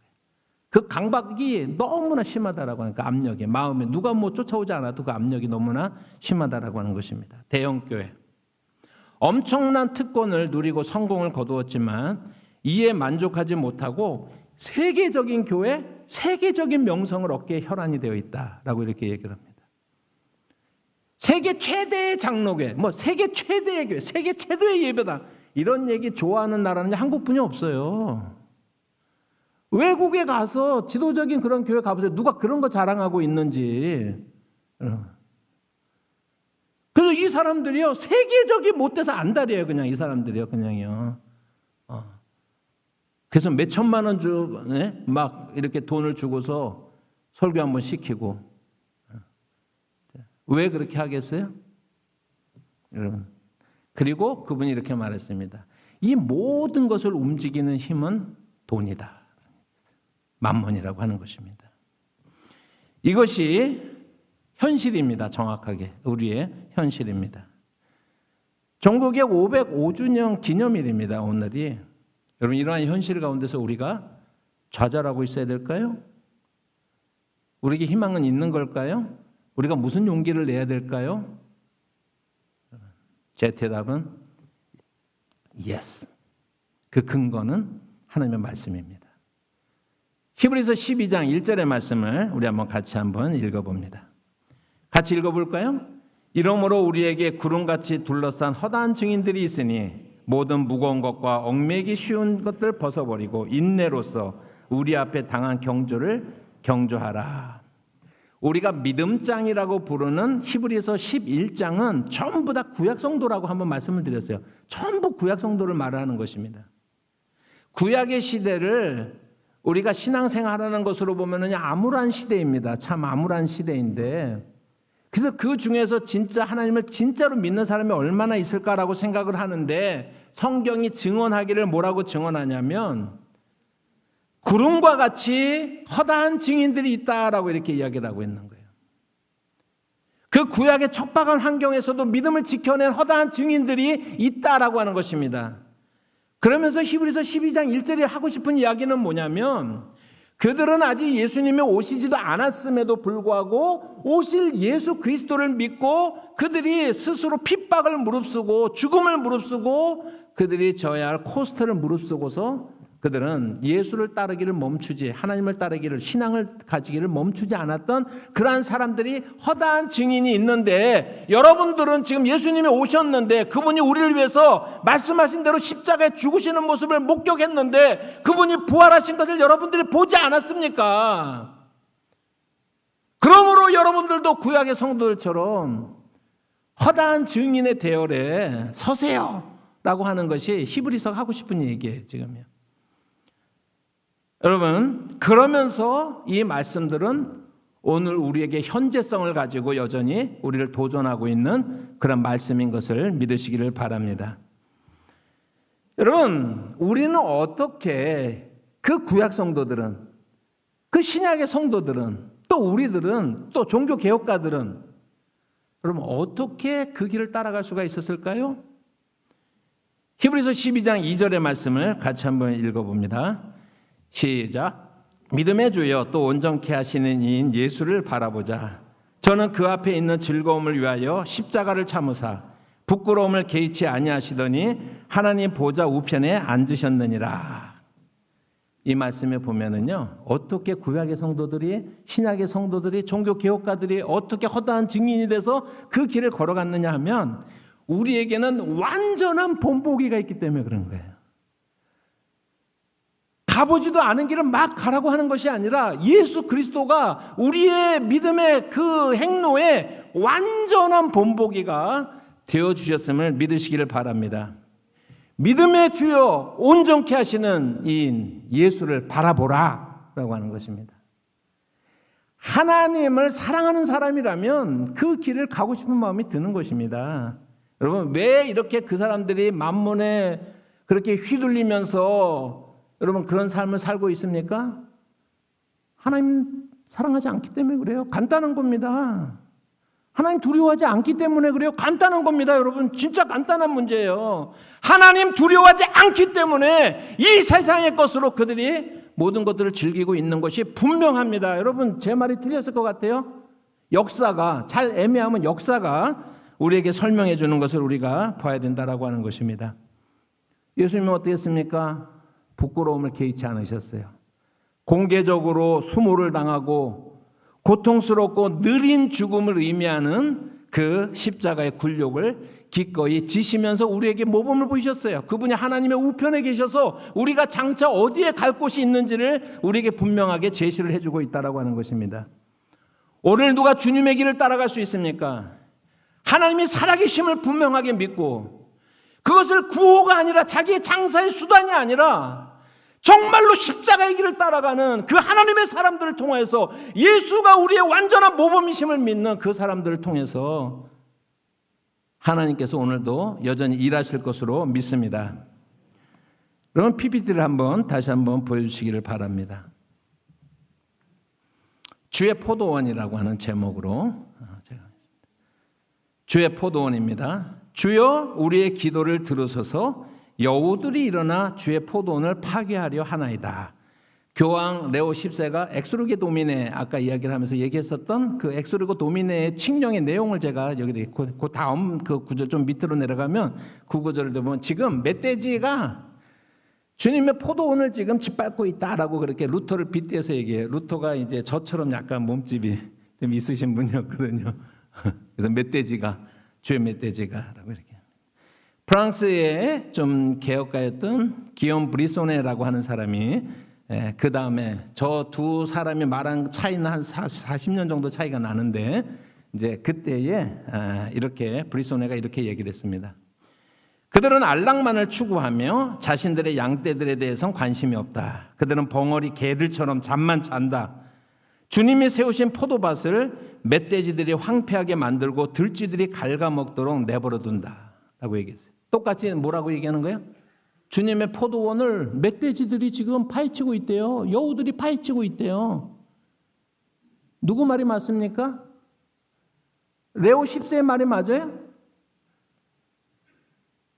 그 강박이 너무나 심하다라고 하니까 압력이 마음에 누가 쫓아오지 않아도 그 압력이 너무나 심하다라고 하는 것입니다. 대형교회. 엄청난 특권을 누리고 성공을 거두었지만 이에 만족하지 못하고 세계적인 교회, 세계적인 명성을 얻기에 혈안이 되어 있다라고 이렇게 얘기를 합니다. 세계 최대의 장로교회, 세계 최대의 교회, 세계 최대의 예배당 이런 얘기 좋아하는 나라는 한국뿐이 없어요. 외국에 가서 지도적인 그런 교회 가보세요. 누가 그런 거 자랑하고 있는지. 그래서 이 사람들이요 세계적이 못돼서 안달이에요. 그냥 이 사람들이요 그냥요. 그래서 몇 천만 원 막 이렇게 돈을 주고서 설교 한번 시키고 왜 그렇게 하겠어요? 여러분. 그리고 그분이 이렇게 말했습니다. 이 모든 것을 움직이는 힘은 돈이다. 만몬이라고 하는 것입니다. 이것이 현실입니다. 정확하게 우리의 현실입니다. 종교개혁 505주년 기념일입니다. 오늘이. 여러분 이러한 현실 가운데서 우리가 좌절하고 있어야 될까요? 우리에게 희망은 있는 걸까요? 우리가 무슨 용기를 내야 될까요? 제 대답은 yes. 그 근거는 하나님의 말씀입니다. 히브리서 12장 1절의 말씀을 우리 같이 한번 읽어봅니다. 같이 읽어볼까요? 이러므로 우리에게 구름같이 둘러싼 허다한 증인들이 있으니 모든 무거운 것과 얽매기 쉬운 것들 벗어버리고 인내로서 우리 앞에 당한 경주를 경주하라. 우리가 믿음장이라고 부르는 히브리서 11장은 전부 다 구약성도라고 한번 말씀을 드렸어요. 전부 구약성도를 말하는 것입니다. 구약의 시대를 우리가 신앙생활하는 것으로 보면 암울한 시대입니다. 참 암울한 시대인데, 그래서 그 중에서 진짜 하나님을 진짜로 믿는 사람이 얼마나 있을까라고 생각을 하는데, 성경이 증언하기를 뭐라고 증언하냐면 구름과 같이 허다한 증인들이 있다라고 이렇게 이야기를 하고 있는 거예요. 그 구약의 척박한 환경에서도 믿음을 지켜낸 허다한 증인들이 있다라고 하는 것입니다. 그러면서 히브리서 12장 1절에 하고 싶은 이야기는 뭐냐면, 그들은 아직 예수님이 오시지도 않았음에도 불구하고 오실 예수 그리스도를 믿고 그들이 스스로 핍박을 무릅쓰고 죽음을 무릅쓰고 그들이 져야 할 코스트를 무릅쓰고서 그들은 예수를 따르기를 멈추지, 하나님을 따르기를, 신앙을 가지기를 멈추지 않았던 그러한 사람들이 허다한 증인이 있는데, 여러분들은 지금 예수님이 오셨는데 그분이 우리를 위해서 말씀하신 대로 십자가에 죽으시는 모습을 목격했는데 그분이 부활하신 것을 여러분들이 보지 않았습니까? 그러므로 여러분들도 구약의 성도들처럼 허다한 증인의 대열에 서세요 라고 하는 것이 히브리서가 하고 싶은 얘기예요. 지금요. 여러분, 그러면서 이 말씀들은 오늘 우리에게 현재성을 가지고 여전히 우리를 도전하고 있는 그런 말씀인 것을 믿으시기를 바랍니다. 여러분, 우리는 어떻게, 그 구약 성도들은, 그 신약의 성도들은, 또 우리들은, 또 종교 개혁가들은 여러분 어떻게 그 길을 따라갈 수가 있었을까요? 히브리서 12장 2절의 말씀을 같이 한번 읽어봅니다. 시작. 믿음의 주여 또 온전케 하시는 이인 예수를 바라보자. 저는 그 앞에 있는 즐거움을 위하여 십자가를 참으사 부끄러움을 개의치 아니하시더니 하나님 보좌 우편에 앉으셨느니라. 이 말씀에 보면은요, 어떻게 구약의 성도들이, 신약의 성도들이, 종교 개혁가들이 어떻게 허다한 증인이 돼서 그 길을 걸어갔느냐 하면 우리에게는 완전한 본보기가 있기 때문에 그런 거예요. 가보지도 않은 길을 막 가라고 하는 것이 아니라 예수 그리스도가 우리의 믿음의 그 행로에 완전한 본보기가 되어주셨음을 믿으시기를 바랍니다. 믿음의 주여 온전케 하시는 이인 예수를 바라보라 라고 하는 것입니다. 하나님을 사랑하는 사람이라면 그 길을 가고 싶은 마음이 드는 것입니다. 여러분, 왜 이렇게 그 사람들이 만몬에 그렇게 휘둘리면서 여러분 그런 삶을 살고 있습니까? 하나님 사랑하지 않기 때문에 그래요. 간단한 겁니다. 하나님 두려워하지 않기 때문에 그래요. 간단한 겁니다. 여러분, 진짜 간단한 문제예요. 하나님 두려워하지 않기 때문에 이 세상의 것으로 그들이 모든 것들을 즐기고 있는 것이 분명합니다. 여러분, 제 말이 틀렸을 것 같아요? 역사가, 잘 애매하면 역사가 우리에게 설명해 주는 것을 우리가 봐야 된다라고 하는 것입니다. 예수님은 어떻게 했습니까? 부끄러움을 개의치 않으셨어요. 공개적으로 수모를 당하고 고통스럽고 느린 죽음을 의미하는 그 십자가의 굴욕을 기꺼이 지시면서 우리에게 모범을 보이셨어요. 그분이 하나님의 우편에 계셔서 우리가 장차 어디에 갈 곳이 있는지를 우리에게 분명하게 제시를 해주고 있다라고 하는 것입니다. 오늘 누가 주님의 길을 따라갈 수 있습니까? 하나님이 살아계심을 분명하게 믿고 그것을 구호가 아니라 자기의 장사의 수단이 아니라 정말로 십자가의 길을 따라가는 그 하나님의 사람들을 통해서 예수가 우리의 완전한 모범이심을 믿는 그 사람들을 통해서 하나님께서 오늘도 여전히 일하실 것으로 믿습니다. 그러면 PPT를 다시 한번 보여주시기를 바랍니다. 주의 포도원이라고 하는 제목으로 주의 포도원입니다. 주여 우리의 기도를 들으소서. 여우들이 일어나 주의 포도원을 파괴하려 하나이다. 교황 레오 10세가 엑스루게 도미네, 아까 이야기를 하면서 얘기했었던 그 엑스루게 도미네의 칙령의 내용을 제가 여기 그 다음 그 구절 좀 밑으로 내려가면 그 구절을 보면 지금 멧돼지가 주님의 포도원을 지금 짓밟고 있다라고 그렇게 루터를 빗대서 얘기해요. 루터가 이제 저처럼 약간 몸집이 좀 있으신 분이었거든요. 그래서 멧돼지가, 주의 멧돼지가라고 이렇게. 프랑스의 좀 개혁가였던 기욤 브리소네라고 하는 사람이 그 다음에 저 두 사람이 말한 차이는 한 40년 정도 차이가 나는데 이제 그때에 이렇게 브리소네가 이렇게 얘기를 했습니다. 그들은 안락만을 추구하며 자신들의 양떼들에 대해서는 관심이 없다. 그들은 벙어리 개들처럼 잠만 잔다. 주님이 세우신 포도밭을 멧돼지들이 황폐하게 만들고 들쥐들이 갉아먹도록 내버려둔다 라고 얘기했어요. 똑같이 뭐라고 얘기하는 거예요? 주님의 포도원을 멧돼지들이 지금 파헤치고 있대요. 여우들이 파헤치고 있대요. 누구 말이 맞습니까? 레오 10세의 말이 맞아요?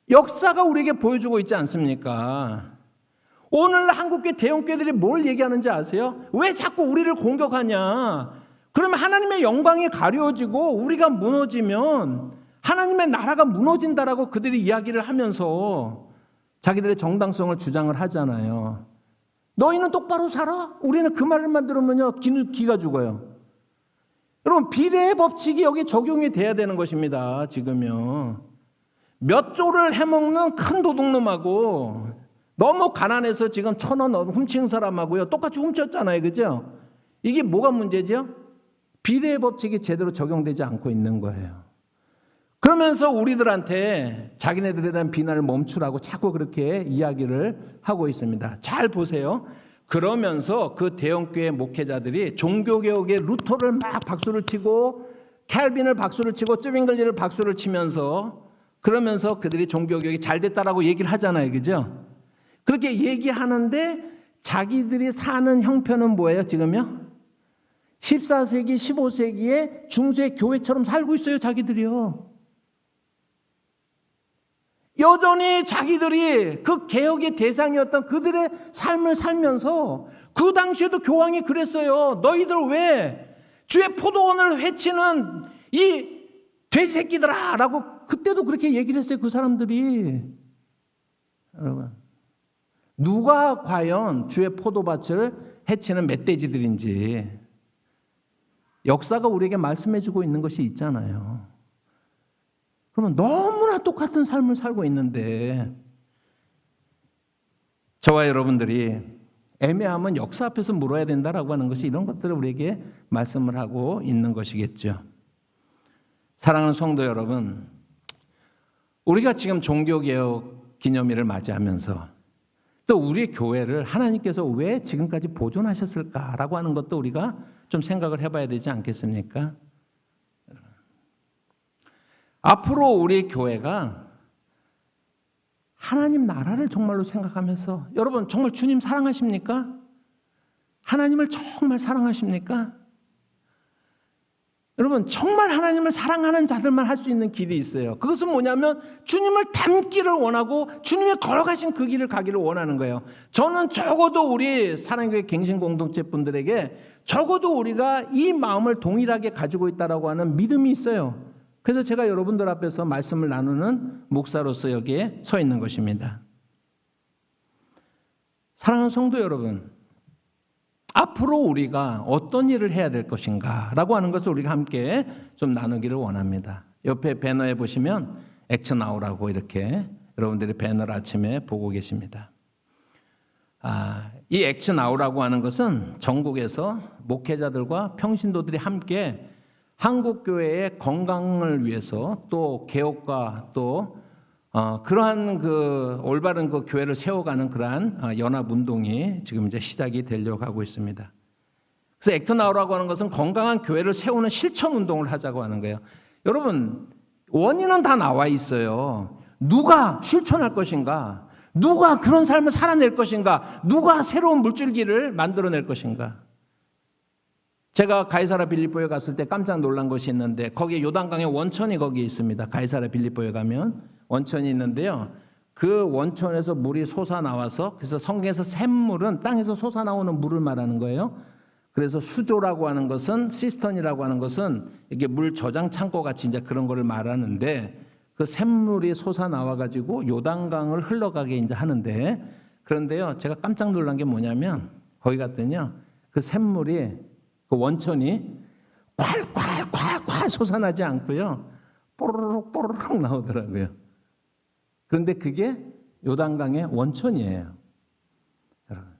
역사가 우리에게 보여주고 있지 않습니까? 오늘 한국교회 대형교회들이 뭘 얘기하는지 아세요? 왜 자꾸 우리를 공격하냐? 그러면 하나님의 영광이 가려지고 우리가 무너지면 하나님의 나라가 무너진다라고 그들이 이야기를 하면서 자기들의 정당성을 주장을 하잖아요. 너희는 똑바로 살아? 우리는 그 말만 들으면요 기가 죽어요. 여러분 비례의 법칙이 여기 적용이 돼야 되는 것입니다. 지금요. 몇 조를 해먹는 큰 도둑놈하고 너무 가난해서 지금 1,000원 훔친 사람하고요 똑같이 훔쳤잖아요. 그죠? 이게 뭐가 문제죠? 비례의 법칙이 제대로 적용되지 않고 있는 거예요. 그러면서 우리들한테 자기네들에 대한 비난을 멈추라고 자꾸 그렇게 이야기를 하고 있습니다. 잘 보세요. 그러면서 그 대형교회 목회자들이 종교개혁의 루터를 막 박수를 치고 캘빈을 박수를 치고 쯔윙글리를 박수를 치면서 그러면서 그들이 종교개혁이 잘 됐다라고 얘기를 하잖아요. 그죠? 그렇게 얘기하는데 자기들이 사는 형편은 뭐예요? 지금요? 14세기, 15세기의 중세 교회처럼 살고 있어요. 자기들이요. 여전히 자기들이 그 개혁의 대상이었던 그들의 삶을 살면서 그 당시에도 교황이 그랬어요. 너희들 왜 주의 포도원을 해치는 이 돼지새끼들아 라고 그때도 그렇게 얘기를 했어요. 그 사람들이. 여러분 누가 과연 주의 포도밭을 해치는 멧돼지들인지 역사가 우리에게 말씀해주고 있는 것이 있잖아요. 그러면 너무나 똑같은 삶을 살고 있는데 저와 여러분들이 애매하면 역사 앞에서 물어야 된다라고 하는 것이 이런 것들을 우리에게 말씀을 하고 있는 것이겠죠. 사랑하는 성도 여러분, 우리가 지금 종교개혁 기념일을 맞이하면서 또 우리 교회를 하나님께서 왜 지금까지 보존하셨을까라고 하는 것도 우리가 좀 생각을 해봐야 되지 않겠습니까? 앞으로 우리 교회가 하나님 나라를 정말로 생각하면서 여러분 정말 주님 사랑하십니까? 하나님을 정말 사랑하십니까? 여러분 정말 하나님을 사랑하는 자들만 할 수 있는 길이 있어요. 그것은 뭐냐면 주님을 닮기를 원하고 주님이 걸어가신 그 길을 가기를 원하는 거예요. 저는 적어도 우리 사랑교회 갱신공동체 분들에게 적어도 우리가 이 마음을 동일하게 가지고 있다고 하는 믿음이 있어요. 그래서 제가 여러분들 앞에서 말씀을 나누는 목사로서 여기에 서 있는 것입니다. 사랑하는 성도 여러분, 앞으로 우리가 어떤 일을 해야 될 것인가 라고 하는 것을 우리가 함께 좀 나누기를 원합니다. 옆에 배너에 보시면 액션 나우라고 이렇게 여러분들이 배너를 아침에 보고 계십니다. 이 액션 나우라고 하는 것은 전국에서 목회자들과 평신도들이 함께 한국교회의 건강을 위해서 또 개혁과 또 그러한 그 올바른 그 교회를 세워가는 그러한 연합운동이 지금 이제 시작이 되려고 하고 있습니다. 그래서 액터나우라고 하는 것은 건강한 교회를 세우는 실천운동을 하자고 하는 거예요. 여러분 원인은 다 나와 있어요. 누가 실천할 것인가? 누가 그런 삶을 살아낼 것인가? 누가 새로운 물줄기를 만들어낼 것인가? 제가 가이사라 빌립보에 갔을 때 깜짝 놀란 것이 있는데 거기에 요단강의 원천이 거기에 있습니다. 가이사라 빌립보에 가면 원천이 있는데요. 그 원천에서 물이 솟아나와서 그래서 성경에서 샘물은 땅에서 솟아나오는 물을 말하는 거예요. 그래서 수조라고 하는 것은 시스턴이라고 하는 것은 이게 물 저장 창고 같이 이제 그런 거를 말하는데 그 샘물이 솟아나와 가지고 요단강을 흘러가게 이제 하는데 그런데요, 제가 깜짝 놀란 게 뭐냐면 거기 갔더니요, 그 샘물이, 그 원천이 콸콸콸콸 솟아나지 않고요, 뽀로록 뽀로록 나오더라고요. 그런데 그게 요단강의 원천이에요. 여러분,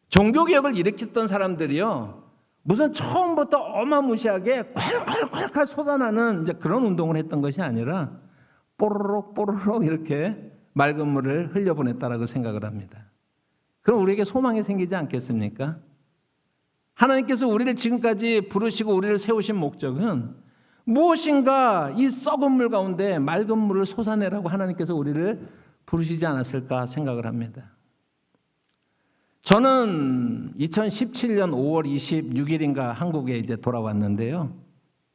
종교개혁을 일으켰던 사람들이요, 무슨 처음부터 어마무시하게 콸콸콸콸 쏟아나는 이제 그런 운동을 했던 것이 아니라 뽀로록 뽀로록 이렇게 맑은 물을 흘려보냈다라고 생각을 합니다. 그럼 우리에게 소망이 생기지 않겠습니까? 하나님께서 우리를 지금까지 부르시고 우리를 세우신 목적은 무엇인가 이 썩은 물 가운데 맑은 물을 솟아내라고 하나님께서 우리를 부르시지 않았을까 생각을 합니다. 저는 2017년 5월 26일인가 한국에 이제 돌아왔는데요.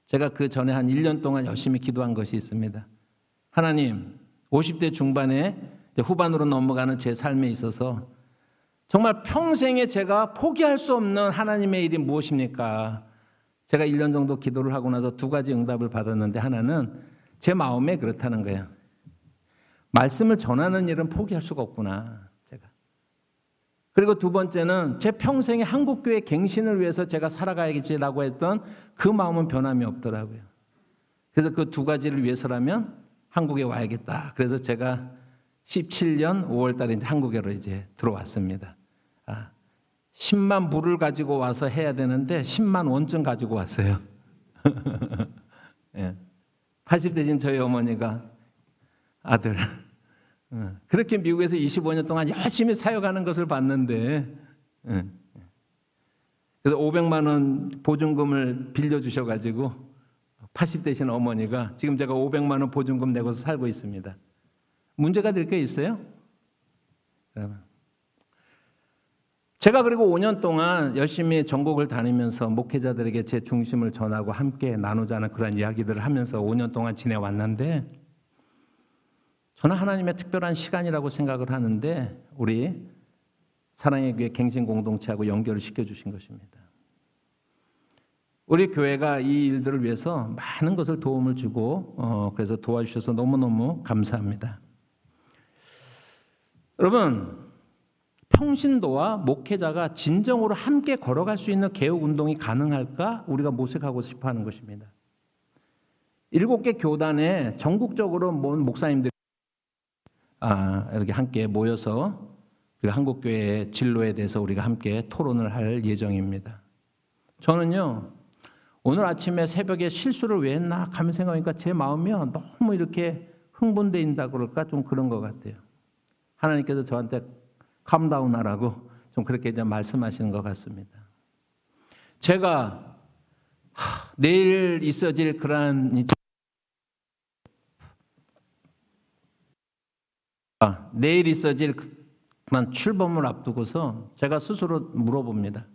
제가 그 전에 한 1년 동안 열심히 기도한 것이 있습니다. 하나님, 50대 중반에 후반으로 넘어가는 제 삶에 있어서 정말 평생에 제가 포기할 수 없는 하나님의 일이 무엇입니까? 제가 1년 정도 기도를 하고 나서 두 가지 응답을 받았는데, 하나는 제 마음에 그렇다는 거예요. 말씀을 전하는 일은 포기할 수가 없구나, 제가. 그리고 두 번째는 제 평생에 한국교회 갱신을 위해서 제가 살아가야겠지라고 했던 그 마음은 변함이 없더라고요. 그래서 그 두 가지를 위해서라면 한국에 와야겠다. 그래서 제가 17년 5월 달에 이제 한국으로 이제 들어왔습니다. 10만 불을 가지고 와서 해야 되는데 10만 원쯤 가지고 왔어요. 예. 80대신 저희 어머니가 아들, 그렇게 미국에서 25년 동안 열심히 사역하는 것을 봤는데, 그래서 500만 원 보증금을 빌려주셔가지고 80대신 어머니가 지금 제가 500만 원 보증금 내고서 살고 있습니다. 문제가 될 게 있어요? 제가 그리고 5년 동안 열심히 전국을 다니면서 목회자들에게 제 중심을 전하고 함께 나누자는 그런 이야기들을 하면서 5년 동안 지내왔는데, 저는 하나님의 특별한 시간이라고 생각을 하는데 우리 사랑의 교회 갱신 공동체하고 연결을 시켜주신 것입니다. 우리 교회가 이 일들을 위해서 많은 것을 도움을 주고 그래서 도와주셔서 너무너무 감사합니다. 여러분, 평신도와 목회자가 진정으로 함께 걸어갈 수 있는 개혁운동이 가능할까? 우리가 모색하고 싶어하는 것입니다. 7개 교단에 전국적으로 모은 목사님들이 이렇게 함께 모여서 우리가 한국교회의 진로에 대해서 우리가 함께 토론을 할 예정입니다. 저는요, 오늘 아침에 새벽에 실수를 왜 했나 가면 생각하니까 제 마음이요, 너무 이렇게 흥분된다 그럴까, 좀 그런 것 같아요. 하나님께서 저한테 캄다운 하라고 좀 그렇게 이제 말씀하시는 것 같습니다. 제가 내일 있어질 그러한 내일 있어질 그런 출범을 앞두고서 제가 스스로 물어봅니다.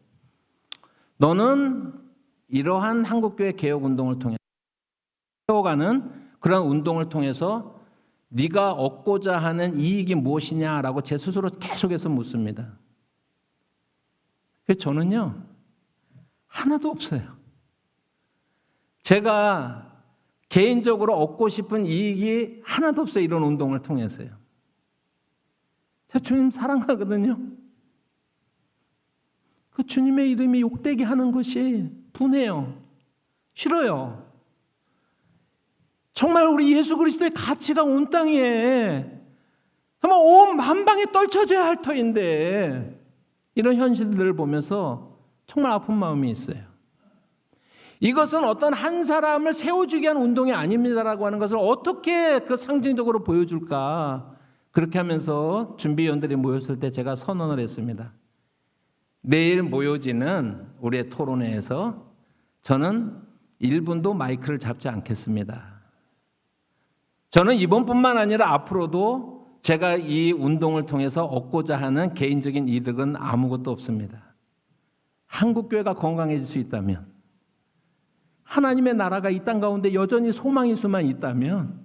너는 이러한 한국교회 개혁운동을 통해 세워가는 그런 운동을 통해서 네가 얻고자 하는 이익이 무엇이냐라고 제 스스로 계속해서 묻습니다. 그래서 저는요, 하나도 없어요. 제가 개인적으로 얻고 싶은 이익이 하나도 없어요. 이런 운동을 통해서요. 제가 주님 사랑하거든요. 그 주님의 이름이 욕되게 하는 것이 분해요. 싫어요. 정말 우리 예수 그리스도의 가치가 온 땅에 정말 온 만방에 떨쳐져야 할 터인데, 이런 현실들을 보면서 정말 아픈 마음이 있어요. 이것은 어떤 한 사람을 세워주기 위한 운동이 아닙니다라고 하는 것을 어떻게 그 상징적으로 보여줄까, 그렇게 하면서 준비위원들이 모였을 때 제가 선언을 했습니다. 내일 모여지는 우리의 토론회에서 저는 1분도 마이크를 잡지 않겠습니다. 저는 이번뿐만 아니라 앞으로도 제가 이 운동을 통해서 얻고자 하는 개인적인 이득은 아무것도 없습니다. 한국교회가 건강해질 수 있다면, 하나님의 나라가 이 땅 가운데 여전히 소망일 수만 있다면,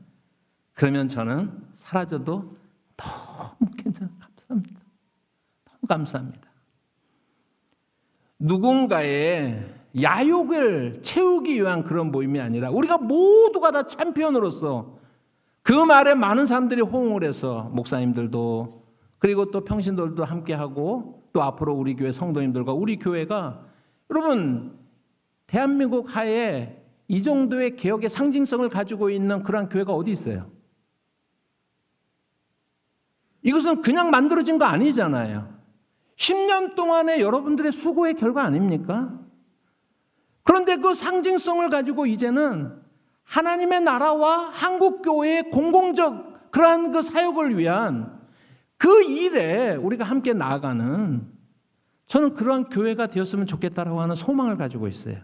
그러면 저는 사라져도 너무 감사합니다. 너무 감사합니다. 누군가의 야욕을 채우기 위한 그런 모임이 아니라 우리가 모두가 다 챔피언으로서 그 말에 많은 사람들이 호응을 해서 목사님들도 그리고 또 평신도들도 함께하고 또 앞으로 우리 교회 성도님들과 우리 교회가 여러분 대한민국 하에 이 정도의 개혁의 상징성을 가지고 있는 그러한 교회가 어디 있어요? 이것은 그냥 만들어진 거 아니잖아요. 10년 동안의 여러분들의 수고의 결과 아닙니까? 그런데 그 상징성을 가지고 이제는 하나님의 나라와 한국교회의 공공적 그러한 그 사역을 위한 그 일에 우리가 함께 나아가는 저는 그러한 교회가 되었으면 좋겠다라고 하는 소망을 가지고 있어요.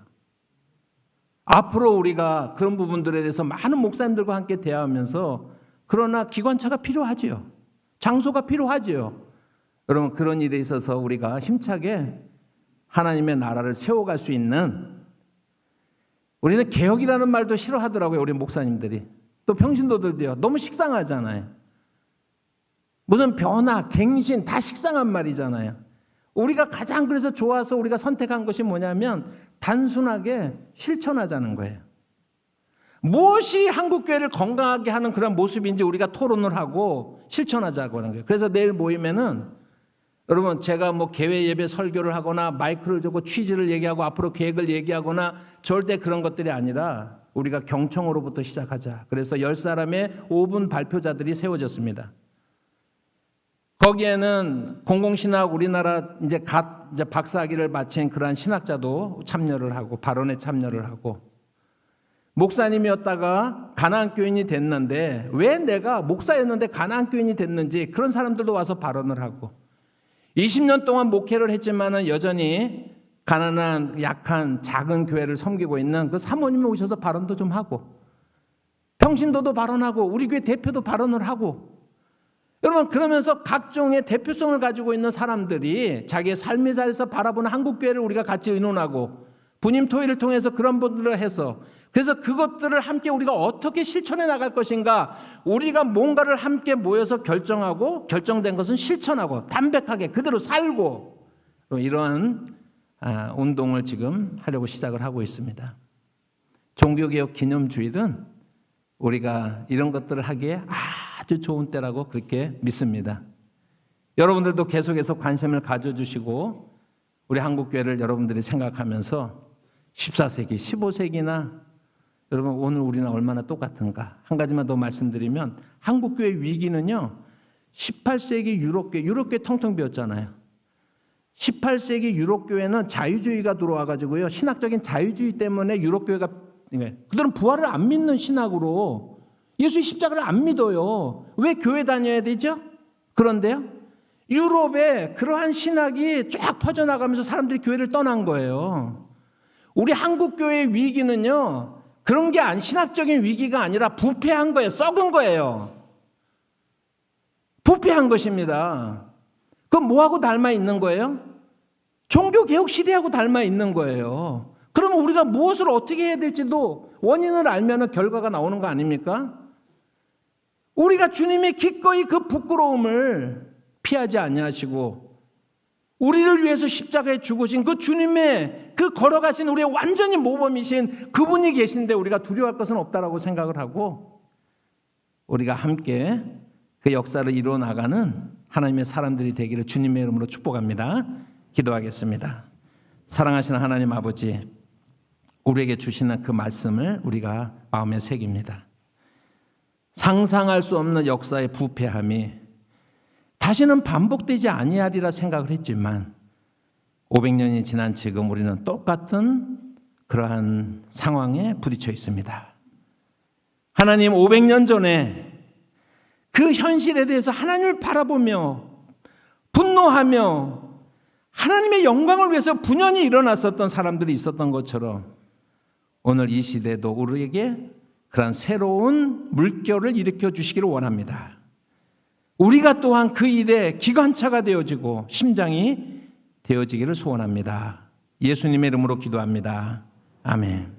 앞으로 우리가 그런 부분들에 대해서 많은 목사님들과 함께 대화하면서 그러나 기관차가 필요하지요. 장소가 필요하지요. 여러분 그런 일에 있어서 우리가 힘차게 하나님의 나라를 세워갈 수 있는 우리는 개혁이라는 말도 싫어하더라고요. 우리 목사님들이. 또 평신도들도요. 너무 식상하잖아요. 무슨 변화, 갱신 다 식상한 말이잖아요. 우리가 가장 그래서 좋아서 우리가 선택한 것이 뭐냐면 단순하게 실천하자는 거예요. 무엇이 한국교회를 건강하게 하는 그런 모습인지 우리가 토론을 하고 실천하자고 하는 거예요. 그래서 내일 모임에는 여러분 제가 뭐 개회 예배 설교를 하거나 마이크를 들고 취지를 얘기하고 앞으로 계획을 얘기하거나 절대 그런 것들이 아니라 우리가 경청으로부터 시작하자. 그래서 10사람의 5분 발표자들이 세워졌습니다. 거기에는 공공신학 우리나라 이제 박사학위를 마친 그러한 신학자도 참여를 하고 발언에 참여를 하고 목사님이었다가 가나안 교인이 됐는데 왜 내가 목사였는데 가나안 교인이 됐는지 그런 사람들도 와서 발언을 하고 20년 동안 목회를 했지만은 여전히 가난한 약한 작은 교회를 섬기고 있는 그 사모님이 오셔서 발언도 좀 하고 평신도도 발언하고 우리 교회 대표도 발언을 하고 여러분 그러면서 각종의 대표성을 가지고 있는 사람들이 자기의 삶의 자리에서 바라보는 한국교회를 우리가 같이 의논하고 분임토의를 통해서 그런 분들을 해서 그래서 그것들을 함께 우리가 어떻게 실천해 나갈 것인가 우리가 뭔가를 함께 모여서 결정하고 결정된 것은 실천하고 담백하게 그대로 살고 이러한 운동을 지금 하려고 시작을 하고 있습니다. 종교개혁 기념주일은 우리가 이런 것들을 하기에 아주 좋은 때라고 그렇게 믿습니다. 여러분들도 계속해서 관심을 가져주시고 우리 한국교회를 여러분들이 생각하면서 14세기, 15세기나 여러분 오늘 우리는 얼마나 똑같은가 한 가지만 더 말씀드리면 한국교회 위기는요 18세기 유럽교회 텅텅 비었잖아요. 18세기 유럽교회는 자유주의가 들어와가지고요 신학적인 자유주의 때문에 유럽교회가 그들은 부활을 안 믿는 신학으로 예수의 십자가를 안 믿어요. 왜 교회 다녀야 되죠? 그런데요 유럽에 그러한 신학이 쫙 퍼져나가면서 사람들이 교회를 떠난 거예요. 우리 한국교회의 위기는요 그런 게 신학적인 위기가 아니라 부패한 거예요. 썩은 거예요. 부패한 것입니다. 그럼 뭐하고 닮아 있는 거예요? 종교개혁 시대하고 닮아 있는 거예요. 그러면 우리가 무엇을 어떻게 해야 될지도 원인을 알면 결과가 나오는 거 아닙니까? 우리가 주님이 기꺼이 그 부끄러움을 피하지 아니하시고 우리를 위해서 십자가에 죽으신 그 주님의 그 걸어가신 우리의 완전히 모범이신 그분이 계신데 우리가 두려워할 것은 없다라고 생각을 하고 우리가 함께 그 역사를 이루어 나가는 하나님의 사람들이 되기를 주님의 이름으로 축복합니다. 기도하겠습니다. 사랑하시는 하나님 아버지 우리에게 주시는 그 말씀을 우리가 마음에 새깁니다. 상상할 수 없는 역사의 부패함이 다시는 반복되지 아니하리라 생각을 했지만 500년이 지난 지금 우리는 똑같은 그러한 상황에 부딪혀 있습니다. 하나님 500년 전에 그 현실에 대해서 하나님을 바라보며 분노하며 하나님의 영광을 위해서 분연히 일어났었던 사람들이 있었던 것처럼 오늘 이 시대도 우리에게 그런 새로운 물결을 일으켜 주시기를 원합니다. 우리가 또한 그 일에 기관차가 되어지고 심장이 되어지기를 소원합니다. 예수님의 이름으로 기도합니다. 아멘.